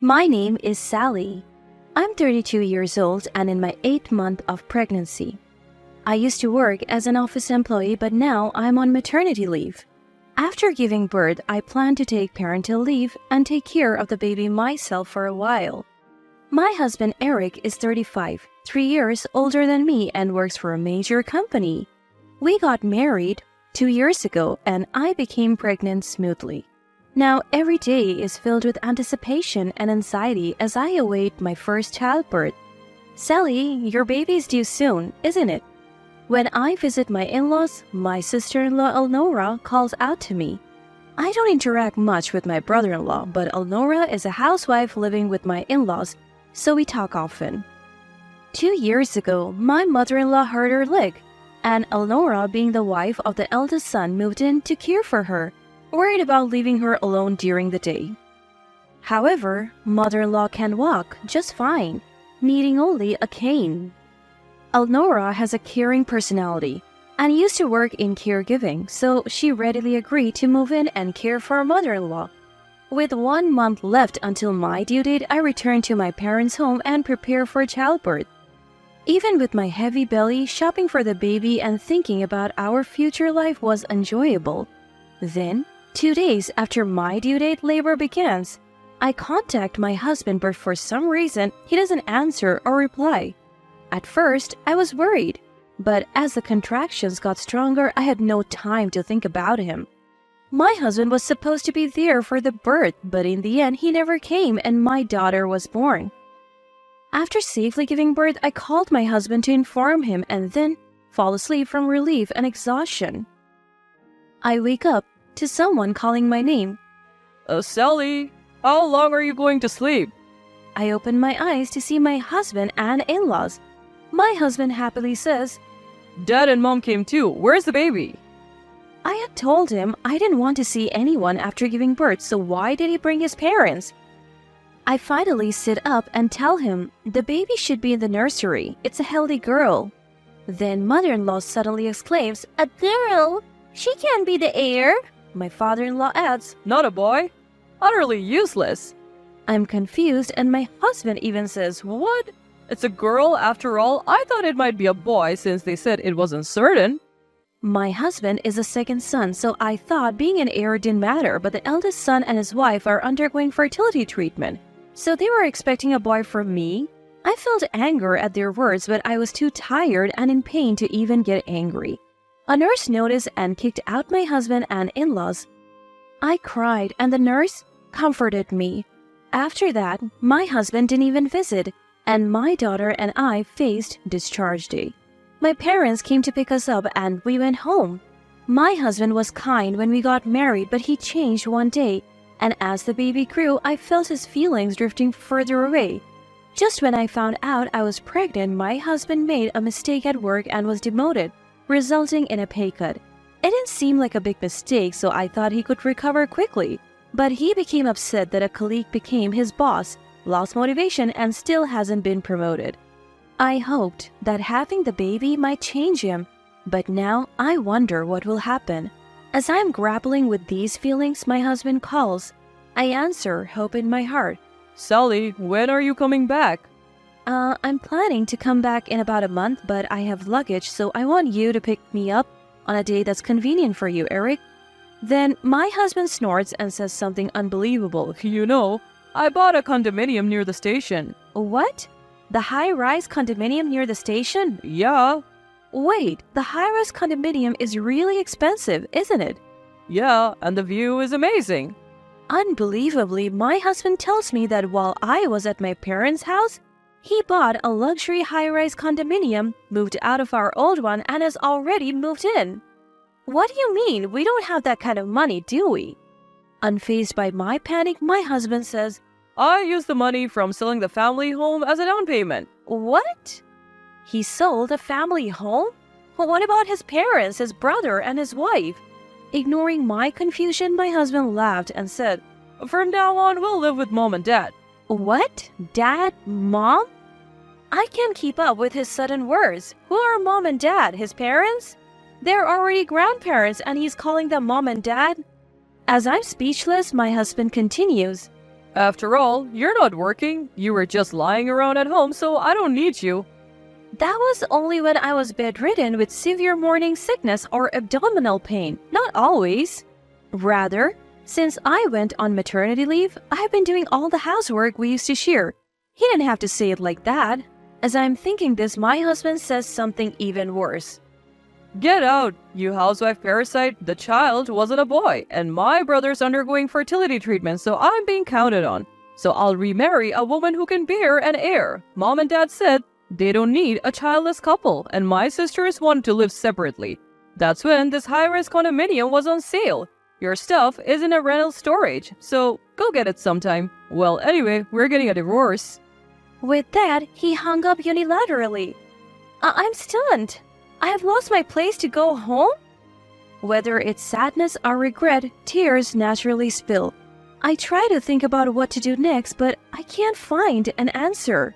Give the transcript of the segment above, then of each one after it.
My name is Sally. I'm 32 years old and in my 8th month of pregnancy. I used to work as an office employee, but now I'm on maternity leave. After giving birth, I plan to take parental leave and take care of the baby myself for a while. My husband Eric is 35, 3 years older than me and works for a major company. We got married 2 years ago and I became pregnant smoothly. Now every day is filled with anticipation and anxiety as I await my first childbirth. Sally, your baby is due soon, isn't it? When I visit my in-laws, my sister-in-law Elnora calls out to me. I don't interact much with my brother-in-law, but Elnora is a housewife living with my in-laws, so we talk often. 2 years ago, my mother-in-law hurt her leg, and Elnora, being the wife of the eldest son, moved in to care for her, worried about leaving her alone during the day. However, mother-in-law can walk just fine, needing only a cane. Elnora has a caring personality and used to work in caregiving, so she readily agreed to move in and care for her mother-in-law. With 1 month left until my due date, I returned to my parents' home and prepare for childbirth. Even with my heavy belly, shopping for the baby and thinking about our future life was enjoyable. Then, 2 days after my due date, labor begins. I contact my husband, but for some reason, he doesn't answer or reply. At first, I was worried, but as the contractions got stronger, I had no time to think about him. My husband was supposed to be there for the birth, but in the end, he never came and my daughter was born. After safely giving birth, I called my husband to inform him and then fall asleep from relief and exhaustion. I wake up to someone calling my name. Sally, how long are you going to sleep? I open my eyes to see my husband and in-laws. My husband happily says, Dad and Mom came too. Where's the baby? I had told him I didn't want to see anyone after giving birth, so why did he bring his parents? I finally sit up and tell him the baby should be in the nursery. It's a healthy girl. Then mother-in-law suddenly exclaims, "A girl? She can't be the heir." My father-in-law adds, Not a boy? Utterly useless. I'm confused and my husband even says, What? It's a girl after all? I thought it might be a boy since they said it wasn't certain. My husband is a second son, so I thought being an heir didn't matter, but the eldest son and his wife are undergoing fertility treatment, so they were expecting a boy from me. I felt anger at their words, but I was too tired and in pain to even get angry. A nurse noticed and kicked out my husband and in-laws. I cried and the nurse comforted me. After that, my husband didn't even visit, and my daughter and I faced discharge day. My parents came to pick us up and we went home. My husband was kind when we got married, but he changed one day, and as the baby grew, I felt his feelings drifting further away. Just when I found out I was pregnant, my husband made a mistake at work and was demoted, resulting in a pay cut. It didn't seem like a big mistake, so I thought he could recover quickly. But he became upset that a colleague became his boss, lost motivation, and still hasn't been promoted. I hoped that having the baby might change him, but now I wonder what will happen. As I'm grappling with these feelings, my husband calls. I answer, hope in my heart. Sally, when are you coming back? I'm planning to come back in about a month, but I have luggage, so I want you to pick me up on a day that's convenient for you, Eric. Then my husband snorts and says something unbelievable. You know, I bought a condominium near the station. What? The high-rise condominium near the station? Yeah. Wait, the high-rise condominium is really expensive, isn't it? Yeah, and the view is amazing. Unbelievably, my husband tells me that while I was at my parents' house, he bought a luxury high-rise condominium, moved out of our old one, and has already moved in. What do you mean? We don't have that kind of money, do we? Unfazed by my panic, my husband says, I used the money from selling the family home as a down payment. What? He sold a family home? Well, what about his parents, his brother, and his wife? Ignoring my confusion, my husband laughed and said, From now on, we'll live with Mom and Dad. What? Dad? Mom? I can't keep up with his sudden words. Who are Mom and Dad? His parents? They're already grandparents and he's calling them Mom and Dad? As I'm speechless, my husband continues. After all, you're not working. You were just lying around at home, so I don't need you. That was only when I was bedridden with severe morning sickness or abdominal pain, not always. Rather, since I went on maternity leave, I've been doing all the housework we used to share. He didn't have to say it like that. As I'm thinking this, my husband says something even worse. Get out, you housewife parasite. The child wasn't a boy, and my brother's undergoing fertility treatment, so I'm being counted on. So I'll remarry a woman who can bear an heir. Mom and Dad said they don't need a childless couple, and my sisters wanted to live separately. That's when this high-rise condominium was on sale. Your stuff is in a rental storage, so go get it sometime. Well, anyway, we're getting a divorce. With that, he hung up unilaterally. I'm stunned. I have lost my place to go home? Whether it's sadness or regret, tears naturally spill. I try to think about what to do next, but I can't find an answer.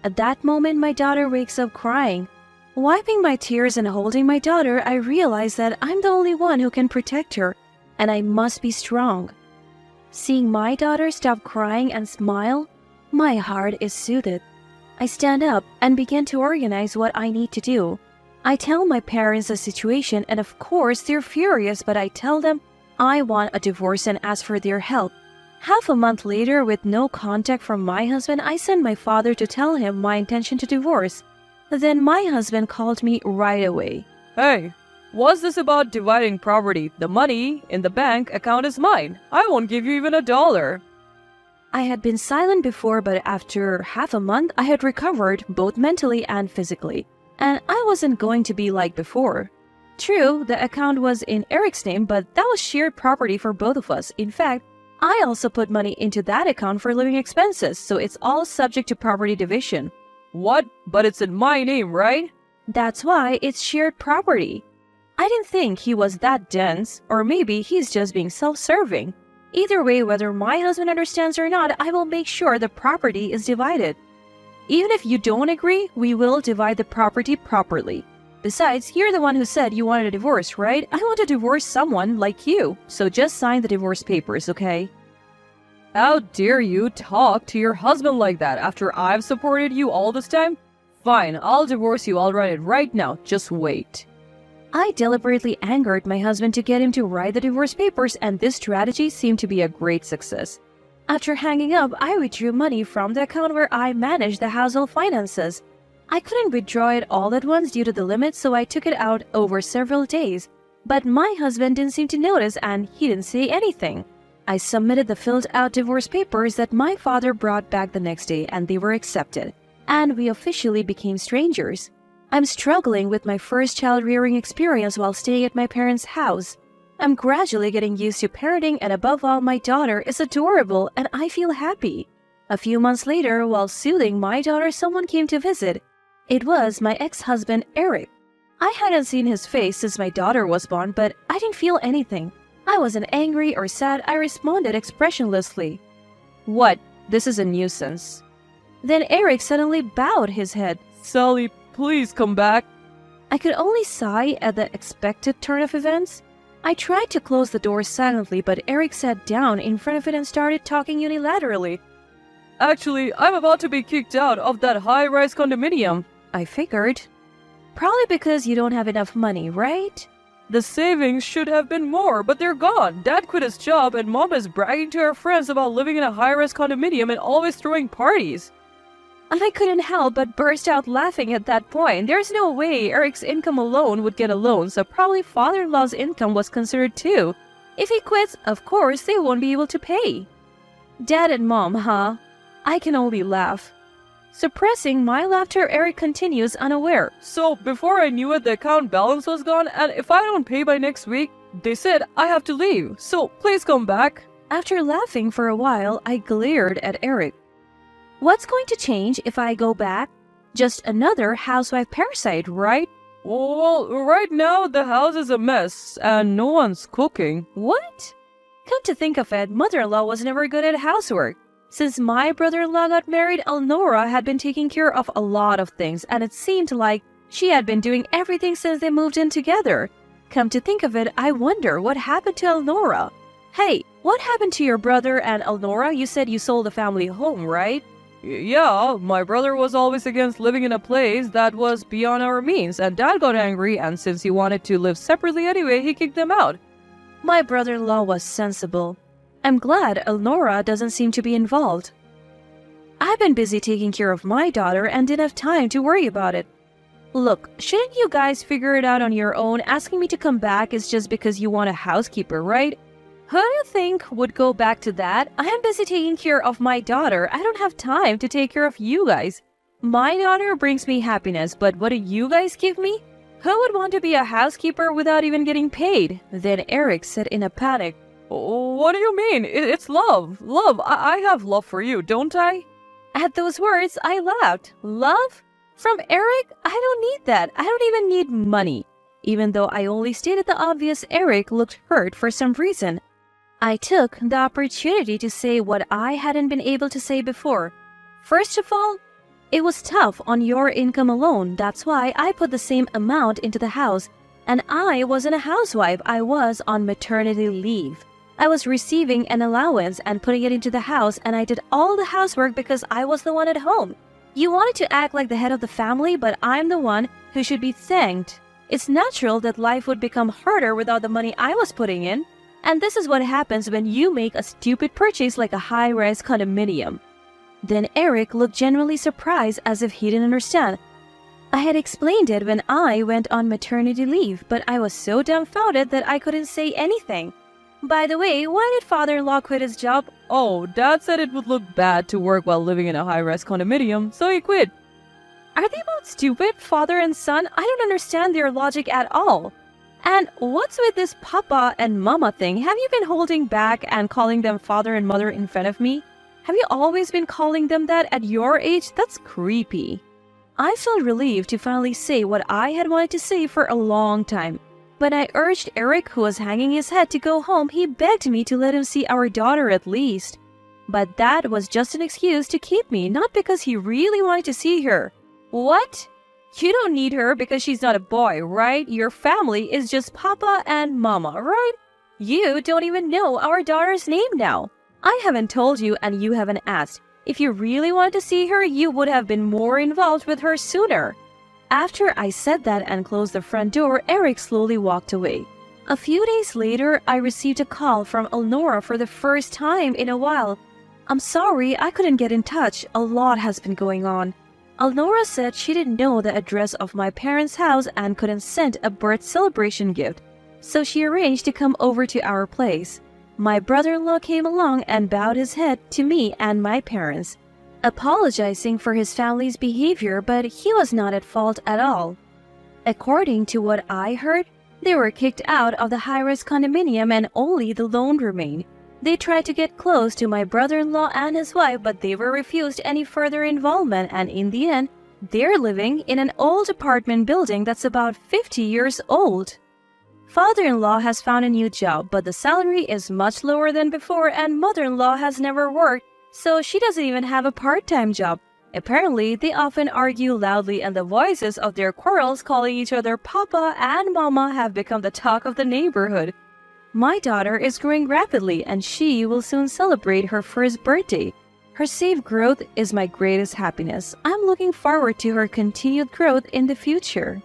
At that moment, my daughter wakes up crying. Wiping my tears and holding my daughter, I realize that I'm the only one who can protect her, and I must be strong. Seeing my daughter stop crying and smile, my heart is soothed. I stand up and begin to organize what I need to do. I tell my parents the situation, and of course they're furious, but I tell them I want a divorce and ask for their help. Half a month later, with no contact from my husband, I sent my father to tell him my intention to divorce. Then my husband called me right away. Hey, what's this about dividing property? The money in the bank account is mine. I won't give you even $1. I had been silent before, but after half a month, I had recovered both mentally and physically. And I wasn't going to be like before. True, the account was in Eric's name, but that was shared property for both of us. In fact, I also put money into that account for living expenses, so it's all subject to property division. What? But it's in my name, right? That's why it's shared property. I didn't think he was that dense, or maybe he's just being self-serving. Either way, whether my husband understands or not, I will make sure the property is divided. Even if you don't agree, we will divide the property properly. Besides, you're the one who said you wanted a divorce, right? I want to divorce someone like you, so just sign the divorce papers, okay? How dare you talk to your husband like that after I've supported you all this time? Fine, I'll divorce you. I'll write it right now. Just wait. I deliberately angered my husband to get him to write the divorce papers, and this strategy seemed to be a great success. After hanging up, I withdrew money from the account where I managed the household finances. I couldn't withdraw it all at once due to the limit, so I took it out over several days. But my husband didn't seem to notice, and he didn't say anything. I submitted the filled-out divorce papers that my father brought back the next day, and they were accepted. And we officially became strangers. I'm struggling with my first child-rearing experience while staying at my parents' house. I'm gradually getting used to parenting, and above all, my daughter is adorable and I feel happy. A few months later, while soothing my daughter, someone came to visit. It was my ex-husband, Eric. I hadn't seen his face since my daughter was born, but I didn't feel anything. I wasn't angry or sad. I responded expressionlessly. What? This is a nuisance. Then Eric suddenly bowed his head. Sally, please come back. I could only sigh at the expected turn of events. I tried to close the door silently, but Eric sat down in front of it and started talking unilaterally. Actually, I'm about to be kicked out of that high-rise condominium. I figured. Probably because you don't have enough money, right? The savings should have been more, but they're gone. Dad quit his job and Mom is bragging to her friends about living in a high-rise condominium and always throwing parties. I couldn't help but burst out laughing at that point. There's no way Eric's income alone would get a loan, so probably father-in-law's income was considered too. If he quits, of course, they won't be able to pay. Dad and Mom, huh? I can only laugh. Suppressing my laughter, Eric continues unaware. So, before I knew it, the account balance was gone, and if I don't pay by next week, they said I have to leave, so please come back. After laughing for a while, I glared at Eric. What's going to change if I go back? Just another housewife parasite, right? Well, right now the house is a mess, and no one's cooking. What? Come to think of it, mother-in-law was never good at housework. Since my brother-in-law got married, Elnora had been taking care of a lot of things, and it seemed like she had been doing everything since they moved in together. Come to think of it, I wonder what happened to Elnora. Hey, What happened to your brother and Elnora? You said you sold the family home, right? Yeah, my brother was always against living in a place that was beyond our means, and Dad got angry, and since he wanted to live separately anyway, he kicked them out. My brother-in-law was sensible. I'm glad Elnora doesn't seem to be involved. I've been busy taking care of my daughter and didn't have time to worry about it. Look, shouldn't you guys figure it out on your own? Asking me to come back is just because you want a housekeeper, right? Who do you think would go back to that? I am busy taking care of my daughter. I don't have time to take care of you guys. My daughter brings me happiness, but what do you guys give me? Who would want to be a housekeeper without even getting paid? Then Eric said in a panic, What do you mean? It's love. Love. I have love for you, don't I? At those words, I laughed. Love? From Eric? I don't need that. I don't even need money. Even though I only stated the obvious, Eric looked hurt for some reason. I took the opportunity to say what I hadn't been able to say before. First of all, it was tough on your income alone. That's why I put the same amount into the house. And I wasn't a housewife. I was on maternity leave. I was receiving an allowance and putting it into the house, and I did all the housework because I was the one at home. You wanted to act like the head of the family, but I'm the one who should be thanked. It's natural that life would become harder without the money I was putting in. And this is what happens when you make a stupid purchase like a high-rise condominium. Then Eric looked genuinely surprised as if he didn't understand. I had explained it when I went on maternity leave, but I was so dumbfounded that I couldn't say anything. By the way, why did father-in-law quit his job? Oh, Dad said it would look bad to work while living in a high-rise condominium, so he quit. Are they both stupid, father and son? I don't understand their logic at all. And what's with this papa and mama thing? Have you been holding back and calling them father and mother in front of me? Have you always been calling them that at your age? That's creepy. I felt relieved to finally say what I had wanted to say for a long time. When I urged Eric, who was hanging his head, to go home, he begged me to let him see our daughter at least. But that was just an excuse to keep me, not because he really wanted to see her. What? You don't need her because she's not a boy, right? Your family is just Papa and Mama, right? You don't even know our daughter's name now. I haven't told you and you haven't asked. If you really wanted to see her, you would have been more involved with her sooner. After I said that and closed the front door, Eric slowly walked away. A few days later, I received a call from Elnora for the first time in a while. I'm sorry, I couldn't get in touch. A lot has been going on. Elnora said she didn't know the address of my parents' house and couldn't send a birth celebration gift, so she arranged to come over to our place. My brother-in-law came along and bowed his head to me and my parents, apologizing for his family's behavior, but he was not at fault at all. According to what I heard, they were kicked out of the high-rise condominium and only the loan remained. They tried to get close to my brother-in-law and his wife, but they were refused any further involvement, and in the end, they're living in an old apartment building that's about 50 years old. Father-in-law has found a new job, but the salary is much lower than before, and mother-in-law has never worked, so she doesn't even have a part-time job. Apparently, they often argue loudly, and the voices of their quarrels calling each other Papa and Mama have become the talk of the neighborhood. My daughter is growing rapidly and she will soon celebrate her first birthday. Her safe growth is my greatest happiness. I'm looking forward to her continued growth in the future.